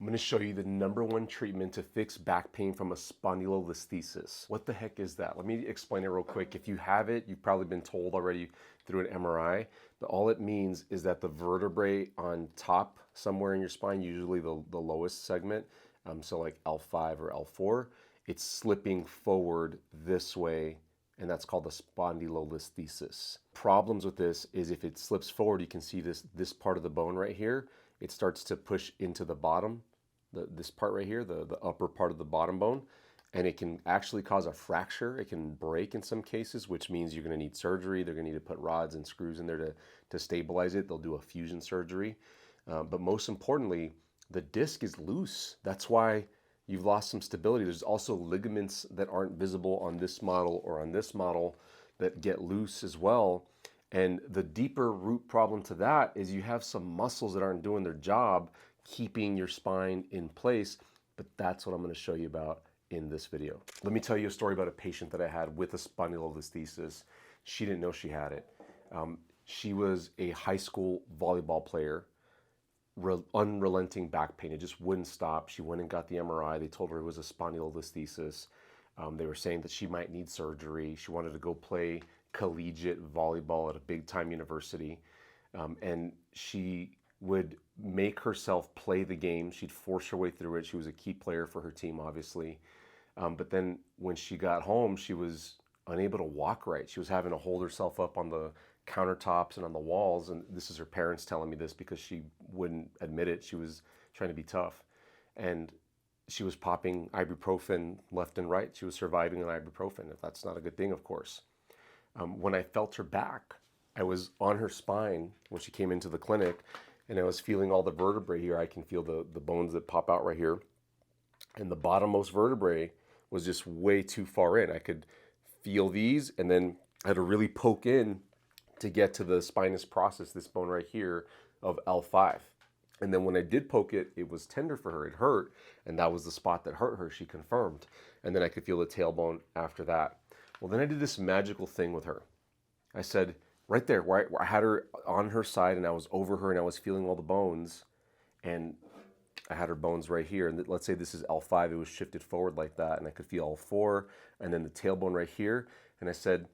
going to show you the #1 treatment to fix back pain from a spondylolisthesis. What the heck is that? Let me explain it real quick. If you have it, you've probably been told already through an MRI, but all it means is that the vertebrae on top somewhere in your spine, usually the lowest segment, so like L5 or L4, it's slipping forward this way, and that's called the spondylolisthesis. Problems with this is if it slips forward, you can see this part of the bone right here, it starts to push into the bottom, this part right here, the upper part of the bottom bone, and it can actually cause a fracture. It can break in some cases, which means you're going to need surgery. They're going to need to put rods and screws in there to stabilize it. They'll do a fusion surgery. But most importantly, the disc is loose. That's why you've lost some stability. There's also ligaments that aren't visible on this model or on this model that get loose as well. And the deeper root problem to that is you have some muscles that aren't doing their job keeping your spine in place. But that's what I'm going to show you about in this video. Let me tell you a story about a patient that I had with a spondylolisthesis. She didn't know she had it. She was a high school volleyball player, unrelenting back pain. It just wouldn't stop. She went and got the MRI. They told her it was a spondylolisthesis. They were saying that she might need surgery. She wanted to go play collegiate volleyball at a big time university. And she would make herself play the game. She'd force her way through it. She was a key player for her team, obviously. But then when she got home, she was unable to walk right. She was having to hold herself up on the countertops and on the walls. And this is her parents telling me this because she wouldn't admit it. She was trying to be tough. And she was popping ibuprofen left and right. She was surviving on ibuprofen. That's not a good thing, of course. When I felt her back, I was on her spine when she came into the clinic, and I was feeling all the vertebrae here. I can feel the bones that pop out right here. And the bottommost vertebrae was just way too far in. I could feel these, and then I had to really poke in to get to the spinous process, this bone right here of L5. And then when I did poke it, it was tender for her. It hurt, and that was the spot that hurt her, she confirmed. And then I could feel the tailbone after that. Well, then I did this magical thing with her. I said, right there, where I had her on her side, and I was over her, and I was feeling all the bones, and I had her bones right here, and let's say this is L5, it was shifted forward like that, and I could feel L4, and then the tailbone right here, and I said,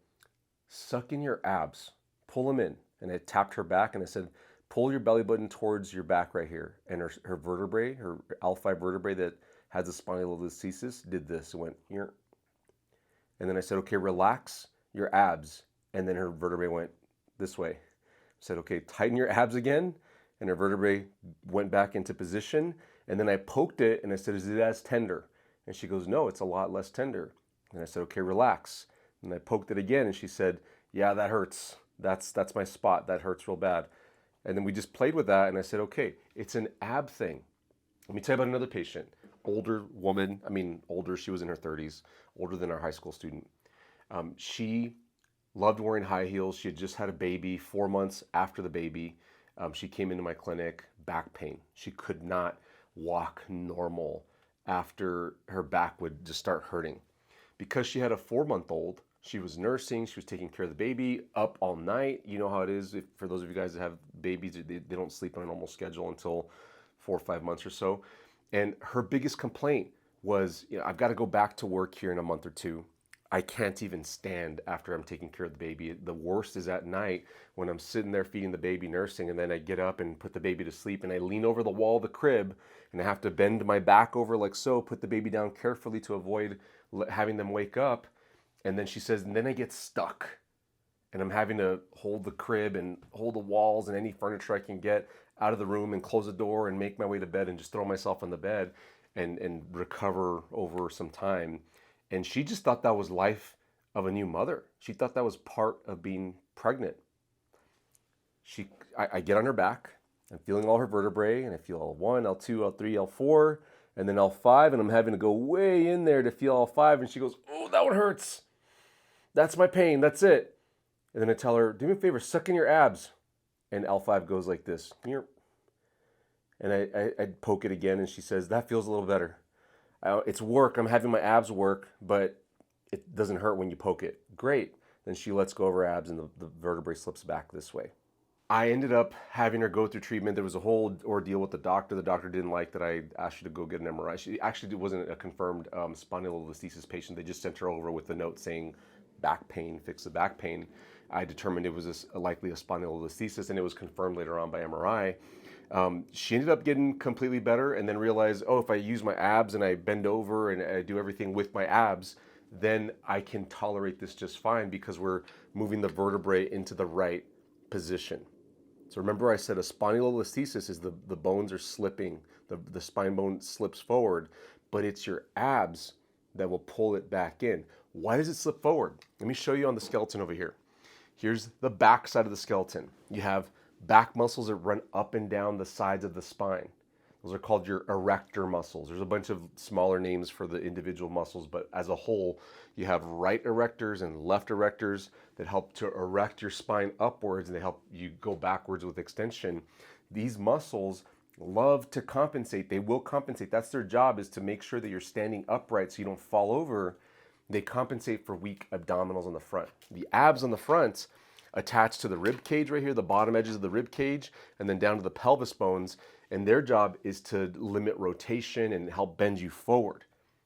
suck in your abs, pull them in, and I tapped her back, and I said, pull your belly button towards your back right here, and her vertebrae, her L5 vertebrae that has a spondylolisthesis did this, it went here, and then I said, okay, relax your abs, and then her vertebrae went this way. I said, okay, tighten your abs again, and her vertebrae went back into position. And then I poked it, and I said, is it as tender? And she goes, no, it's a lot less tender. And I said, okay, relax. And I poked it again, and she said, yeah, that hurts. That's my spot. That hurts real bad. And then we just played with that, and I said, okay, it's an ab thing. Let me tell you about another patient. Older woman, older, she was in her 30s, older than our high school student. She loved wearing high heels. She had just had a baby 4 months after the baby. She came into my clinic, back pain. She could not walk normal after her back would just start hurting. Because she had a 4-month-old, she was nursing, she was taking care of the baby, up all night. You know how it is for those of you guys that have babies, they don't sleep on a normal schedule until 4 or 5 months or so. And her biggest complaint was, I've got to go back to work here in a month or two. I can't even stand after I'm taking care of the baby. The worst is at night when I'm sitting there feeding the baby, nursing, and then I get up and put the baby to sleep, and I lean over the wall of the crib, and I have to bend my back over like so, put the baby down carefully to avoid having them wake up. And then she says, and then I get stuck, and I'm having to hold the crib and hold the walls and any furniture I can get out of the room and close the door and make my way to bed and just throw myself on the bed and recover over some time. And she just thought that was life of a new mother. She thought that was part of being pregnant. I get on her back. I'm feeling all her vertebrae, and I feel L1, L2, L3, L4, and then L5, and I'm having to go way in there to feel L5. And she goes, oh, that one hurts. That's my pain. That's it. And then I tell her, do me a favor, suck in your abs. And L5 goes like this. And I poke it again, and she says, that feels a little better. It's work. I'm having my abs work, but it doesn't hurt when you poke it. Great. Then she lets go of her abs, and the vertebrae slips back this way. I ended up having her go through treatment. There was a whole ordeal with the doctor. The doctor didn't like that I asked her to go get an MRI. She actually wasn't a confirmed spondylolisthesis patient. They just sent her over with a note saying back pain, fix the back pain. I determined it was likely a spondylolisthesis, and it was confirmed later on by MRI. She ended up getting completely better and then realized, oh, if I use my abs and I bend over and I do everything with my abs, then I can tolerate this just fine because we're moving the vertebrae into the right position. So remember I said a spondylolisthesis is the bones are slipping, the spine bone slips forward, but it's your abs that will pull it back in. Why does it slip forward? Let me show you on the skeleton over here. Here's the back side of the skeleton. You have back muscles that run up and down the sides of the spine. Those are called your erector muscles. There's a bunch of smaller names for the individual muscles, but as a whole, you have right erectors and left erectors that help to erect your spine upwards and they help you go backwards with extension. These muscles love to compensate. They will compensate. That's their job, is to make sure that you're standing upright so you don't fall over. They compensate for weak abdominals on the front. The abs on the front attach to the rib cage right here, the bottom edges of the rib cage, and then down to the pelvis bones. And their job is to limit rotation and help bend you forward.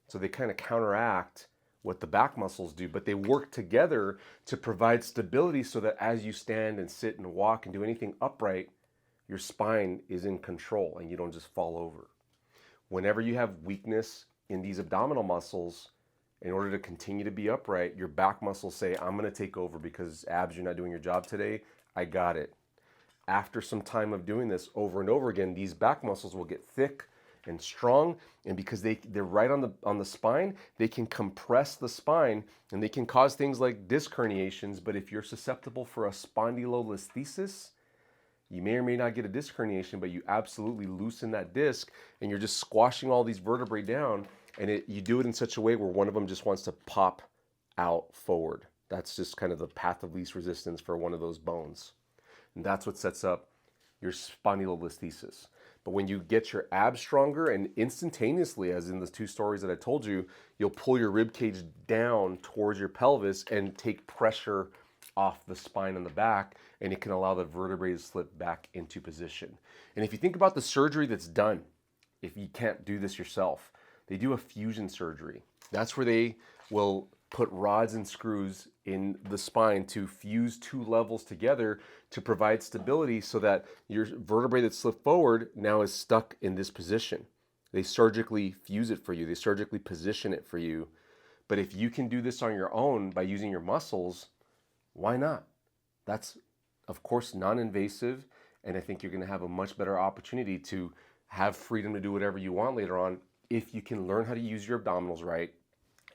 So they kind of counteract what the back muscles do, but they work together to provide stability so that as you stand and sit and walk and do anything upright, your spine is in control and you don't just fall over. Whenever you have weakness in these abdominal muscles, in order to continue to be upright, your back muscles say, I'm going to take over because abs, you're not doing your job today. I got it. After some time of doing this over and over again, these back muscles will get thick and strong, and because they're right on the spine, they can compress the spine and they can cause things like disc herniations. But if you're susceptible for a spondylolisthesis, you may or may not get a disc herniation, but you absolutely loosen that disc and you're just squashing all these vertebrae down, and you do it in such a way where one of them just wants to pop out forward. That's just kind of the path of least resistance for one of those bones. And that's what sets up your spondylolisthesis. But when you get your abs stronger and instantaneously, as in the two stories that I told you, you'll pull your rib cage down towards your pelvis and take pressure off the spine on the back, and it can allow the vertebrae to slip back into position. And if you think about the surgery that's done, if you can't do this yourself, they do a fusion surgery. That's where they will put rods and screws in the spine to fuse two levels together to provide stability so that your vertebrae that slipped forward now is stuck in this position. They surgically fuse it for you. They surgically position it for you. But if you can do this on your own by using your muscles, why not? That's, of course, non-invasive, and I think you're going to have a much better opportunity to have freedom to do whatever you want later on if you can learn how to use your abdominals right,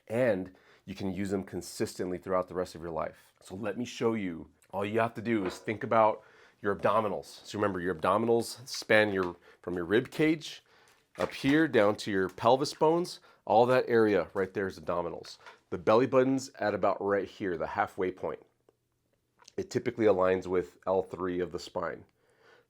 and you can use them consistently throughout the rest of your life. So let me show you. All you have to do is think about your abdominals. So remember, your abdominals span from your rib cage up here down to your pelvis bones. All that area right there is abdominals. The belly button's at about right here, the halfway point. It typically aligns with L3 of the spine.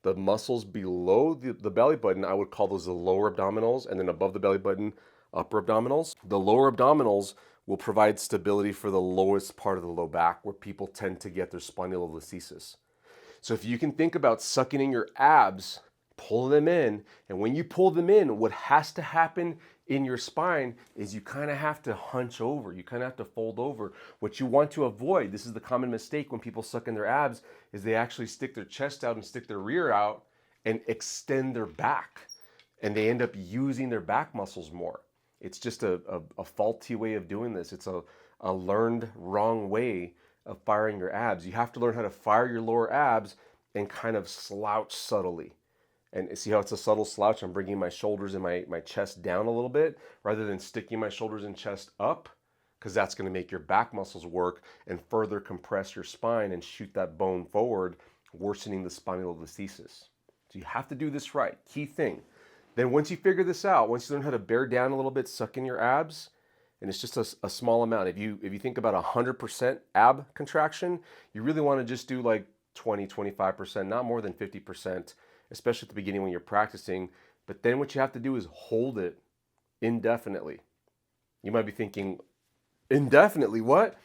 The muscles below the belly button, I would call those the lower abdominals, and then above the belly button, upper abdominals. The lower abdominals will provide stability for the lowest part of the low back, where people tend to get their spondylolisthesis. So if you can think about sucking in your abs, pull them in, and when you pull them in, what has to happen in your spine is you kind of have to hunch over. You kind of have to fold over. What you want to avoid, this is the common mistake when people suck in their abs, is they actually stick their chest out and stick their rear out and extend their back. And they end up using their back muscles more. It's just a faulty way of doing this. It's a learned wrong way of firing your abs. You have to learn how to fire your lower abs and kind of slouch subtly. And see how it's a subtle slouch? I'm bringing my shoulders and my chest down a little bit rather than sticking my shoulders and chest up, because that's going to make your back muscles work and further compress your spine and shoot that bone forward, worsening the spondylolisthesis. So you have to do this right. Key thing. Then once you figure this out, once you learn how to bear down a little bit, suck in your abs, and it's just a small amount. If you think about 100% ab contraction, you really want to just do like 20, 25%, not more than 50%. Especially at the beginning when you're practicing. But then what you have to do is hold it indefinitely. You might be thinking, indefinitely, what?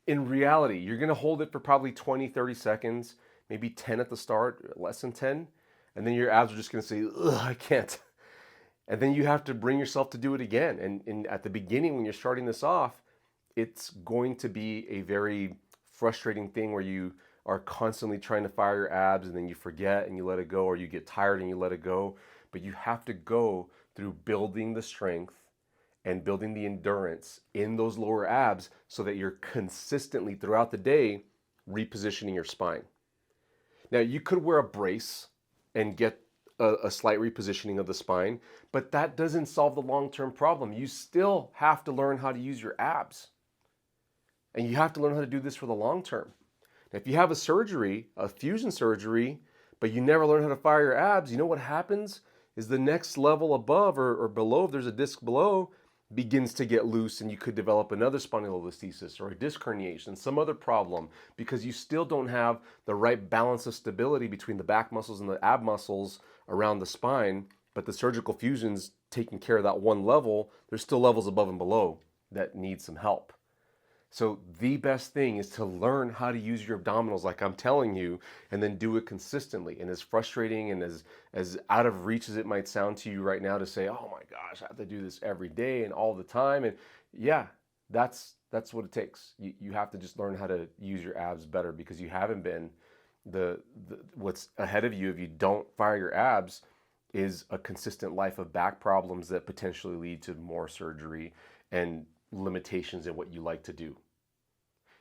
In reality, you're going to hold it for probably 20, 30 seconds, maybe 10 at the start, less than 10, and then your abs are just going to say, ugh, I can't. And then you have to bring yourself to do it again. And at the beginning, when you're starting this off, it's going to be a very frustrating thing where you are constantly trying to fire your abs and then you forget and you let it go, or you get tired and you let it go. But you have to go through building the strength and building the endurance in those lower abs so that you're consistently throughout the day repositioning your spine. Now, you could wear a brace and get a slight repositioning of the spine, but that doesn't solve the long-term problem. You still have to learn how to use your abs. And you have to learn how to do this for the long term. Now, if you have a surgery, a fusion surgery, but you never learn how to fire your abs, you know what happens is the next level above or below, if there's a disc below, begins to get loose and you could develop another spondylolisthesis or a disc herniation, some other problem, because you still don't have the right balance of stability between the back muscles and the ab muscles around the spine. But the surgical fusion's taking care of that one level. There's still levels above and below that need some help. So the best thing is to learn how to use your abdominals like I'm telling you, and then do it consistently. And as frustrating and as out of reach as it might sound to you right now to say, oh my gosh, I have to do this every day and all the time. And yeah, that's what it takes. You have to just learn how to use your abs better, because you haven't been what's ahead of you if you don't fire your abs is a consistent life of back problems that potentially lead to more surgery and limitations in what you like to do.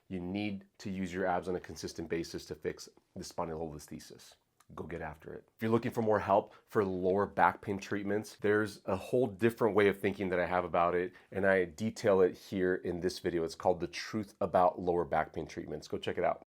You need to use your abs on a consistent basis to fix the spondylolisthesis. Go get after it. If you're looking for more help for lower back pain treatments, there's a whole different way of thinking that I have about it, and I detail it here in this video. It's called The Truth About Lower Back Pain Treatments. Go check it out.